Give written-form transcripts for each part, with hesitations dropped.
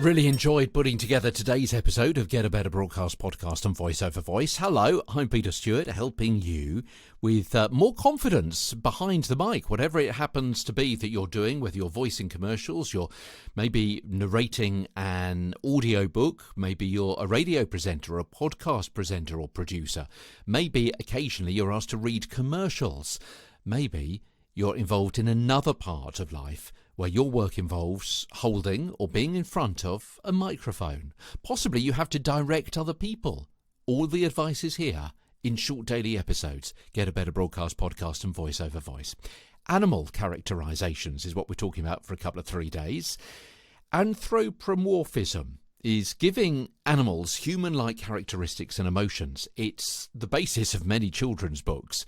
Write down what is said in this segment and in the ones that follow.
Really enjoyed putting together today's episode of Get a Better Broadcast Podcast and Voice Over Voice. Hello, I'm Peter Stewart, helping you with more confidence behind the mic, whatever it happens to be that you're doing, whether you're voicing commercials, you're maybe narrating an audio book, maybe you're a radio presenter, a podcast presenter or producer, maybe occasionally you're asked to read commercials, maybe you're involved in another part of life where your work involves holding or being in front of a microphone. Possibly you have to direct other people. All the advice is here in short daily episodes. Get a Better Broadcast Podcast and Voice Over Voice. Animal characterisations is what we're talking about for a couple of 3 days. Anthropomorphism is giving animals human-like characteristics and emotions. It's the basis of many children's books.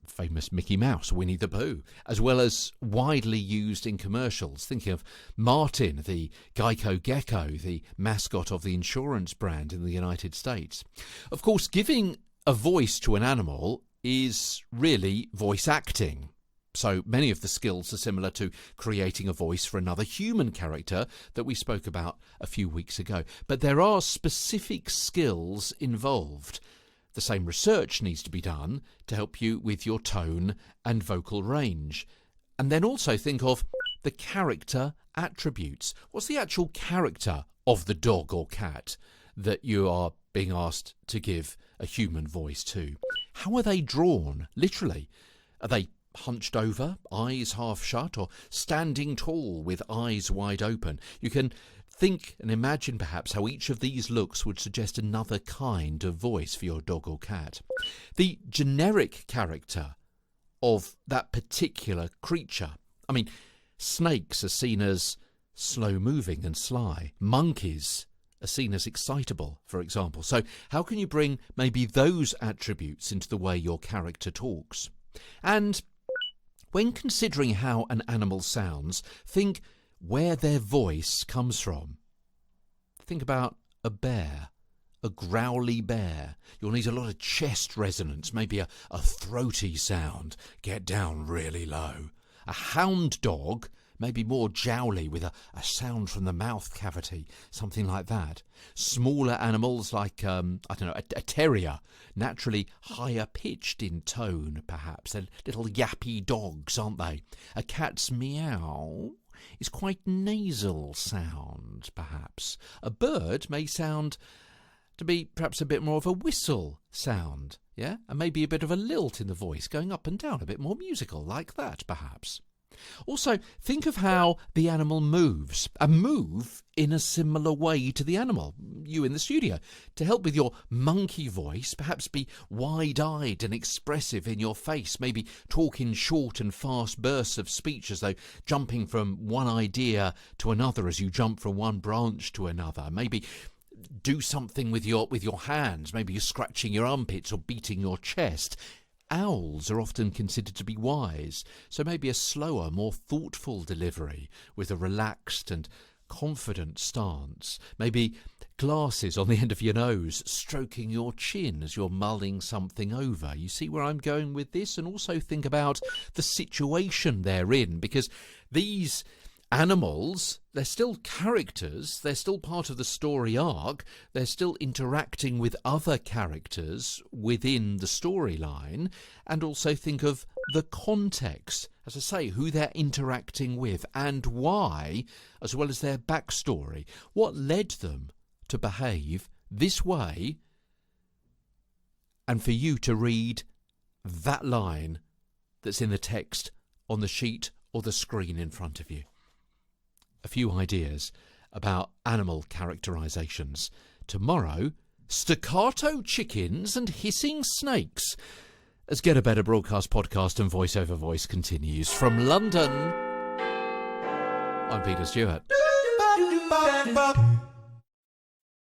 Famous Mickey Mouse, Winnie the Pooh, as well as widely used in commercials. Thinking of Martin the Geico Gecko, the mascot of the insurance brand in the United States. Of course, giving a voice to an animal is really voice acting. So many of the skills are similar to creating a voice for another human character that we spoke about a few weeks ago. But there are specific skills involved. The same research needs to be done to help you with your tone and vocal range. And then also think of the character attributes. What's the actual character of the dog or cat that you are being asked to give a human voice to? How are they drawn, literally? Are they hunched over, eyes half shut, or standing tall with eyes wide open? You can think and imagine perhaps how each of these looks would suggest another kind of voice for your dog or cat. The generic character of that particular creature. I mean, snakes are seen as slow-moving and sly. Monkeys are seen as excitable, for example. So how can you bring maybe those attributes into the way your character talks? And when considering how an animal sounds, think where their voice comes from. Think about a bear, a growly bear. You'll need a lot of chest resonance, maybe a throaty sound. Get down really low. A hound dog, maybe more jowly with a sound from the mouth cavity, something like that. Smaller animals like, a terrier, naturally higher pitched in tone, perhaps. They're little yappy dogs, aren't they? A cat's meow is quite nasal sound, perhaps. A bird may sound to be perhaps a bit more of a whistle sound, yeah? And maybe a bit of a lilt in the voice, going up and down, a bit more musical, like that, perhaps. Also, think of how the animal moves, and move in a similar way to the animal, you in the studio. To help with your monkey voice, perhaps be wide-eyed and expressive in your face, maybe talk in short and fast bursts of speech as though jumping from one idea to another as you jump from one branch to another. Maybe do something with your hands, maybe you're scratching your armpits or beating your chest. Owls are often considered to be wise, so maybe a slower, more thoughtful delivery with a relaxed and confident stance. Maybe glasses on the end of your nose, stroking your chin as you're mulling something over. You see where I'm going with this? And also think about the situation they're in, because these animals, they're still characters, they're still part of the story arc, they're still interacting with other characters within the storyline, and also think of the context, as I say, who they're interacting with and why, as well as their backstory. What led them to behave this way, and for you to read that line that's in the text on the sheet or the screen in front of you. A few ideas about animal characterisations. Tomorrow, staccato chickens and hissing snakes. As Get a Better Broadcast Podcast and Voice Over Voice continues from London, I'm Peter Stewart.